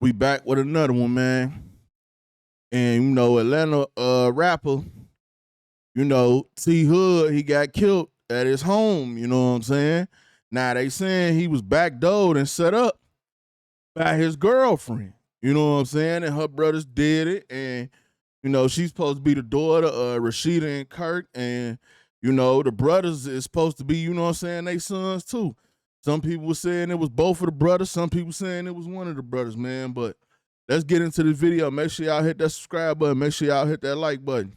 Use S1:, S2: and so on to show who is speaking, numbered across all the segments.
S1: We back with another one, man. And Atlanta rapper, T Hood, he got killed at his home, you know what I'm saying? Now they saying he was backdoored and set up by his girlfriend. You know what I'm saying? And her brothers did it. And, she's supposed to be the daughter of Rashida and Kirk. And, the brothers is supposed to be, you know what I'm saying, they sons too. Some people were saying it was both of the brothers. Some people saying it was one of the brothers, man. But let's get into the video. Make sure y'all hit that subscribe button. Make sure y'all hit that like button.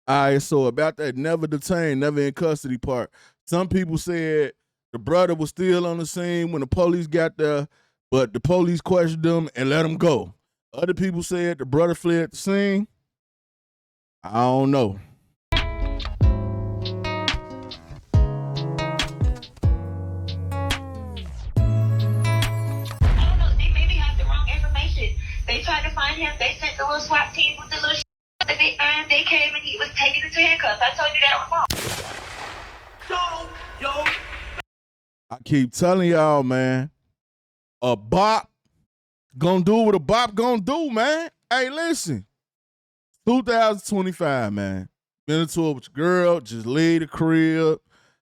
S1: All right, so about that never detained, never in custody part. Some people said the brother was still on the scene when the police got there, but the police questioned him and let him go. Other people said the brother fled the scene. I don't know.
S2: They tried to find him. They sent the little SWAT team with the little shit that they came and he was taken into handcuffs. I told you that on the phone. Yo.
S1: I keep telling y'all, man, a bop gonna do what a bop gonna do, man. Hey, listen, 2025, man. Been into it with your girl, just leave the crib.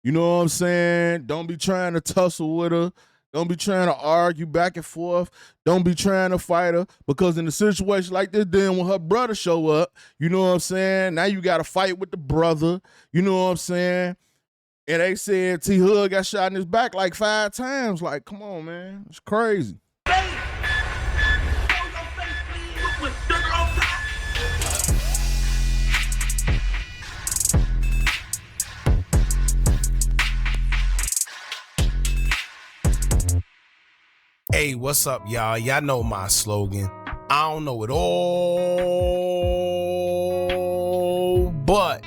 S1: You know what I'm saying? Don't be trying to tussle with her. Don't be trying to argue back and forth. Don't be trying to fight her, because in a situation like this, then when her brother show up, you know what I'm saying? Now you got to fight with the brother. You know what I'm saying? And they said T Hood got shot in his back like 5 times. Like, come on, man. It's crazy.
S3: Hey, what's up, y'all? Y'all know my slogan. I don't know it all, but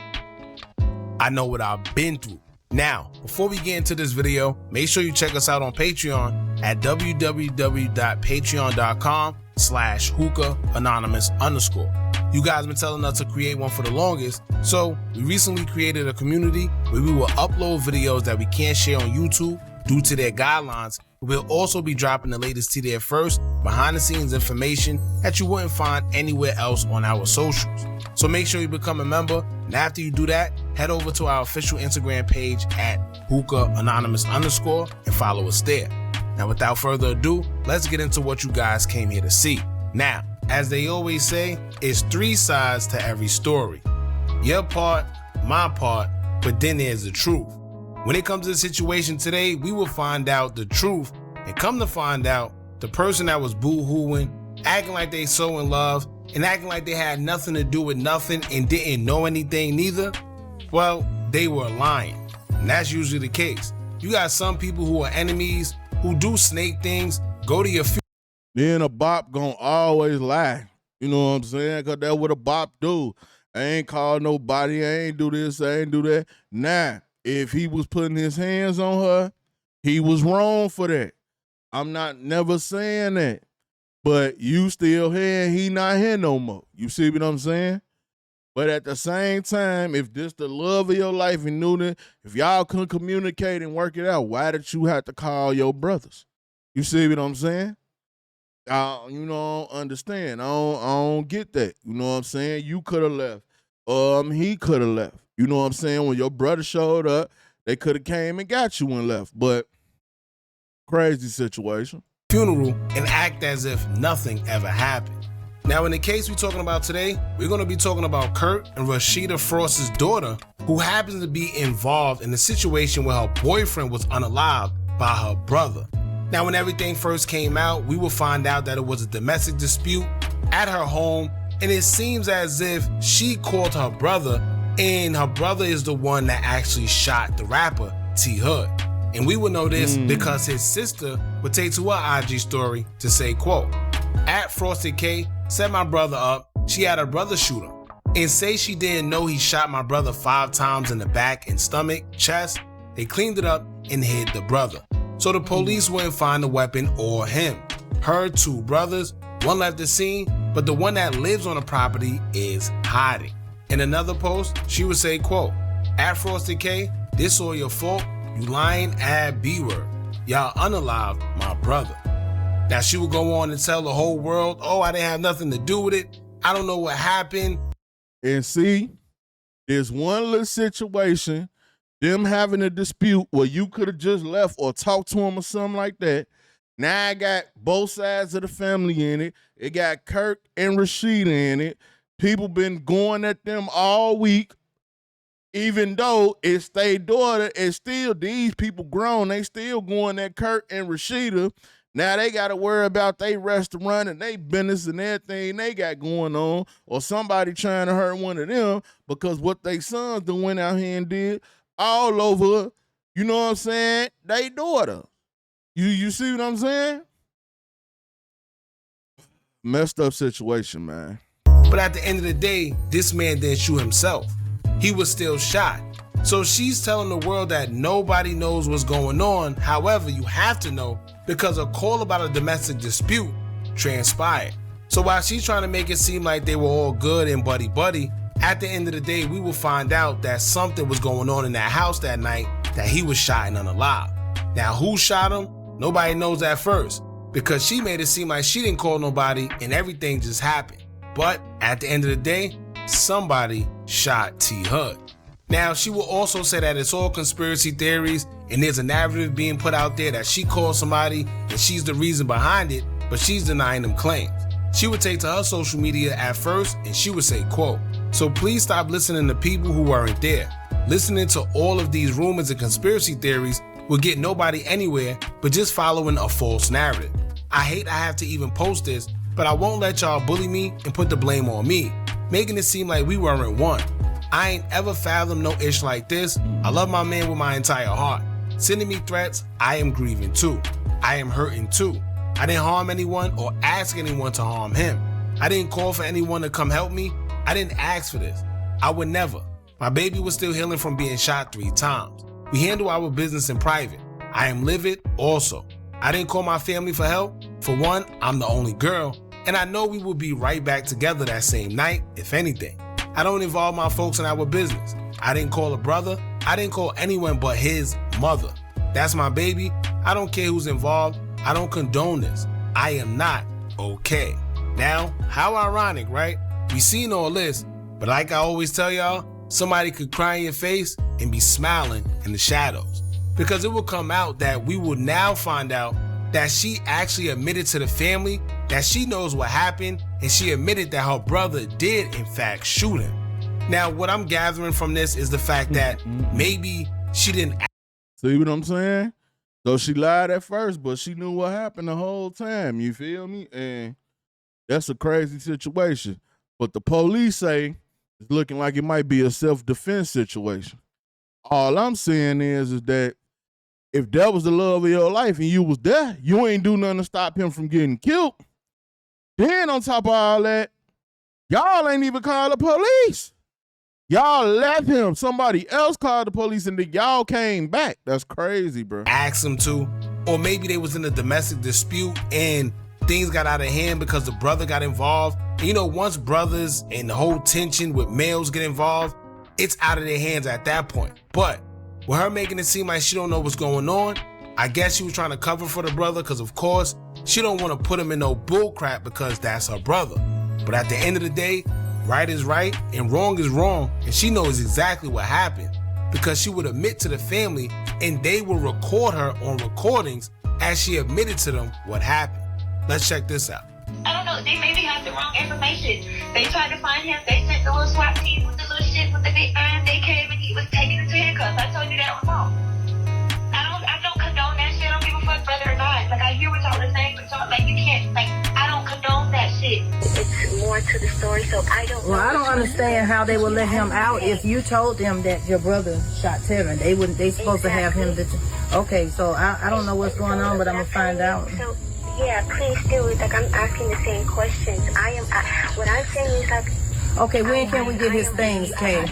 S3: I know what I've been through. Now, before we get into this video, make sure you check us out on Patreon at www.patreon.com/hookah_anonymous. You guys been telling us to create one for the longest, so we recently created a community where we will upload videos that we can't share on YouTube due to their guidelines. We'll also be dropping the latest to there first, behind the scenes information that you wouldn't find anywhere else on our socials. So make sure you become a member, and after you do that, head over to our official Instagram page at hookah_anonymous and follow us there. Now, without further ado, let's get into what you guys came here to see. Now, as they always say, it's 3 sides to every story. Your part, my part, but then there's the truth. When it comes to the situation today, we will find out the truth, and come to find out, the person that was boo-hooing, acting like they so in love, and acting like they had nothing to do with nothing and didn't know anything neither, well, they were lying. And that's usually the case. You got some people who are enemies, who do snake things, go to your
S1: Then a bop gonna always lie. You know what I'm saying? Because that's what a bop do. I ain't call nobody. I ain't do this. I ain't do that. Nah. If he was putting his hands on her, he was wrong for that. I'm not never saying that. But you still here and he not here no more. You see what I'm saying? But at the same time, if this the love of your life and knew that, if y'all couldn't communicate and work it out, why did you have to call your brothers? You see what I'm saying? I don't understand. I don't get that. You know what I'm saying? You could have left. He could have left. You know what I'm saying? When your brother showed up, they could have came and got you and left. But Crazy situation.
S3: Funeral and act as if nothing ever happened. Now, in the case we're talking about today, we're going to be talking about Kurt and Rashida Frost's daughter, who happens to be involved in a situation where her boyfriend was unalived by her brother. Now, when everything first came out, we will find out that it was a domestic dispute at her home, and it seems as if she called her brother, and her brother is the one that actually shot the rapper T Hood. And we would know this because his sister would take to her IG story to say, quote, "At Frosted K set my brother up. She had her brother shoot him and say she didn't know he shot my brother 5 times in the back and stomach, chest. They cleaned it up and hid the brother. So the police wouldn't find the weapon or him. Her 2 brothers, one left the scene, but the one that lives on the property is hiding." In another post, she would say, quote, "At Frosted K, this all your fault. You lying ad B-word. Y'all unalived my brother." Now she would go on and tell the whole world, "Oh, I didn't have nothing to do with it. I don't know what happened."
S1: And see, there's one little situation, them having a dispute where you could have just left or talked to him or something like that. Now I got both sides of the family in it. It got Kirk and Rashida in it. People been going at them all week. Even though it's their daughter, it's still these people grown. They still going at Kirk and Rashida. Now they got to worry about their restaurant and their business and everything they got going on, or somebody trying to hurt one of them because what they sons done went out here and did all over, you know what I'm saying, they daughter. You see what I'm saying? Messed up situation, man.
S3: But at the end of the day, this man didn't shoot himself. He was still shot. So she's telling the world that nobody knows what's going on. However, you have to know because a call about a domestic dispute transpired. So while she's trying to make it seem like they were all good and buddy-buddy, at the end of the day, we will find out that something was going on in that house that night, that he was shot and unalive. Now, who shot him? Nobody knows at first because she made it seem like she didn't call nobody and everything just happened. But at the end of the day, somebody shot T Hood. Now, she will also say that it's all conspiracy theories and there's a narrative being put out there that she called somebody and she's the reason behind it, but she's denying them claims. She would take to her social media at first and she would say, quote, "So please stop listening to people who weren't there. Listening to all of these rumors and conspiracy theories will get nobody anywhere but just following a false narrative. I hate I have to even post this, but I won't let y'all bully me and put the blame on me, making it seem like we weren't one. I ain't ever fathomed no ish like this. I love my man with my entire heart. Sending me threats, I am grieving too. I am hurting too. I didn't harm anyone or ask anyone to harm him. I didn't call for anyone to come help me. I didn't ask for this. I would never. My baby was still healing from being shot 3 times. We handle our business in private. I am livid also. I didn't call my family for help. For one, I'm the only girl, and I know we will be right back together that same night, if anything. I don't involve my folks in our business. I didn't call a brother. I didn't call anyone but his mother. That's my baby. I don't care who's involved. I don't condone this. I am not okay." Now, how ironic, right? We seen all this, but like I always tell y'all, somebody could cry in your face and be smiling in the shadows. Because it will come out that we will now find out that she actually admitted to the family that she knows what happened, and she admitted that her brother did in fact shoot him. Now, what I'm gathering from this is the fact that maybe she didn't.
S1: See what I'm saying? So she lied at first, but she knew what happened the whole time. You feel me? And that's a crazy situation. But the police say it's looking like it might be a self-defense situation. All I'm saying is that if that was the love of your life and you was there, you ain't do nothing to stop him from getting killed. Then on top of all that, y'all ain't even called the police. Y'all left him. Somebody else called the police and then y'all came back. That's crazy, bro.
S3: Ask them to. Or maybe they was in a domestic dispute and things got out of hand because the brother got involved. And you know, once brothers and the whole tension with males get involved, it's out of their hands at that point. But with her making it seem like she don't know what's going on, I guess she was trying to cover for the brother because, of course, she don't want to put him in no bull crap because that's her brother. But at the end of the day, right is right and wrong is wrong, and she knows exactly what happened because she would admit to the family and they will record her on recordings as she admitted to them what happened. Let's check this out.
S2: I don't know. They maybe have the wrong information. They tried to find him. They sent the little SWAT team with the little shit with the big iron. They came and he was taken into handcuffs. I told you that on the phone. I don't condone that shit. I don't give a fuck whether or not. Like, I hear what y'all are saying, but y'all, like, you can't, like, I don't condone that shit. It's more to the story, so I don't know.
S4: Well, I don't understand how they would let him out if you told them that your brother shot Tevin. They wouldn't. They supposed to have him. Okay, so I don't know what's going on, but I'm gonna find out.
S5: So, yeah, please do it. Like, I'm asking the same questions. What I'm saying is, like,
S4: Okay, when can we get his things, Kay?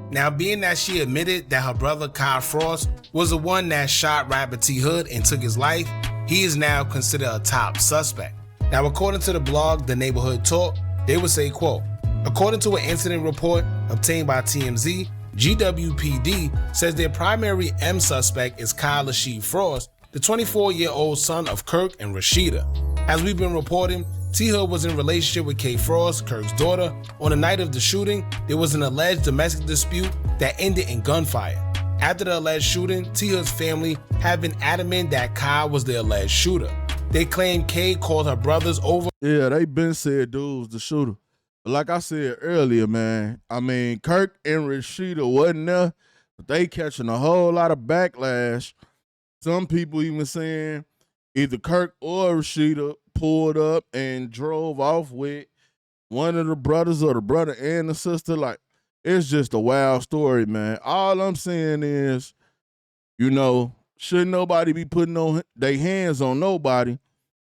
S3: Now, being that she admitted that her brother Kyle Frost was the one that shot Rapper T Hood and took his life, he is now considered a top suspect. Now, according to the blog The Neighborhood Talk, they would say, quote, according to an incident report obtained by TMZ, GWPD says their primary M suspect is Kyle Rasheed Frost, the 24-year-old son of Kirk and Rashida. As we've been reporting, T-Hood was in a relationship with Kay Frost, Kirk's daughter. On the night of the shooting, there was an alleged domestic dispute that ended in gunfire. After the alleged shooting, T-Hood's family had been adamant that Kyle was the alleged shooter. They claim Kay called her brothers over.
S1: Yeah, they been said dude was the shooter. But like I said earlier, man, I mean, Kirk and Rashida wasn't there, but they catching a whole lot of backlash. Some people even saying either Kirk or Rashida pulled up and drove off with one of the brothers or the brother and the sister. Like, it's just a wild story, man. All I'm saying is, you know, shouldn't nobody be putting their hands on nobody,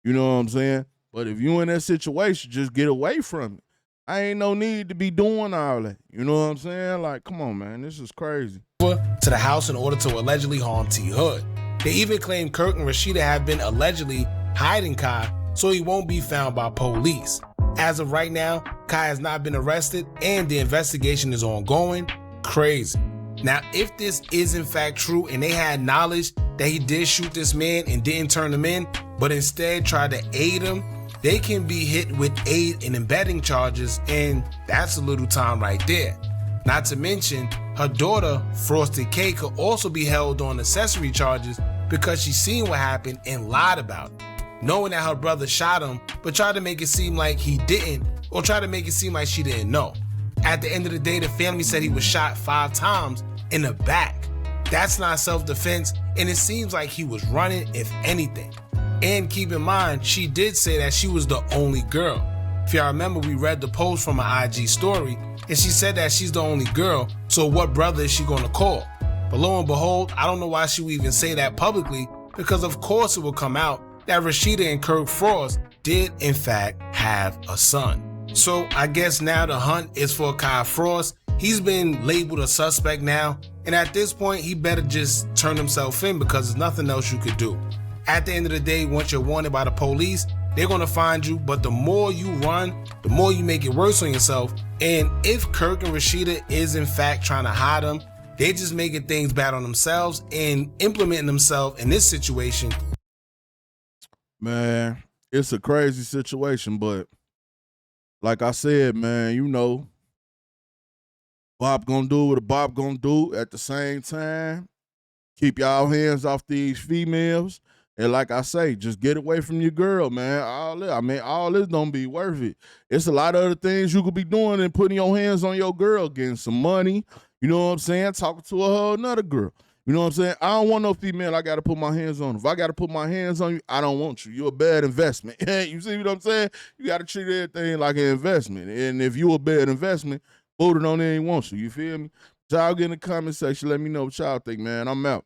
S1: you know what I'm saying? But if you in that situation, just get away from it. I ain't no need to be doing all that, you know what I'm saying? Like, come on, man, this is crazy.
S3: To the house in order to allegedly harm T Hood. They even claim Kirk and Rashida have been allegedly hiding Kai so he won't be found by police. As of right now, Kai has not been arrested and the investigation is ongoing. Crazy. Now, if this is in fact true and they had knowledge that he did shoot this man and didn't turn him in, but instead tried to aid him, they can be hit with aid and abetting charges, and that's a little time right there. Not to mention, her daughter, Frosted K, could also be held on accessory charges because she seen what happened and lied about it, knowing that her brother shot him, but tried to make it seem like he didn't, or tried to make it seem like she didn't know. At the end of the day, the family said he was shot 5 times in the back. That's not self-defense, and it seems like he was running, if anything. And keep in mind, she did say that she was the only girl. If y'all remember, we read the post from her IG story, and she said that she's the only girl, so what brother is she gonna call? But lo and behold, I don't know why she would even say that publicly, because of course it will come out that Rashida and Kirk Frost did in fact have a son. So I guess now the hunt is for Kyle Frost. He's been labeled a suspect now, and at this point he better just turn himself in because there's nothing else you could do. At the end of the day, once you're wanted by the police, they're gonna find you, but the more you run, the more you make it worse on yourself. And if Kirk and Rashida is in fact trying to hide him, they're just making things bad on themselves and implementing themselves in this situation.
S1: Man, it's a crazy situation, but like I said, man, you know, Bob gonna do what a Bob gonna do. At the same time, keep y'all hands off these females. And like I say, just get away from your girl, man. All this don't be worth it. It's a lot of other things you could be doing than putting your hands on your girl, getting some money, you know what I'm saying, talking to a whole nother girl. You know what I'm saying? I don't want no female I got to put my hands on. If I got to put my hands on you, I don't want you. You're a bad investment. You see what I'm saying? You got to treat everything like an investment. And if you a bad investment, hold it on there and want you. You feel me? Y'all get in the comment section. Let me know what y'all think, man. I'm out.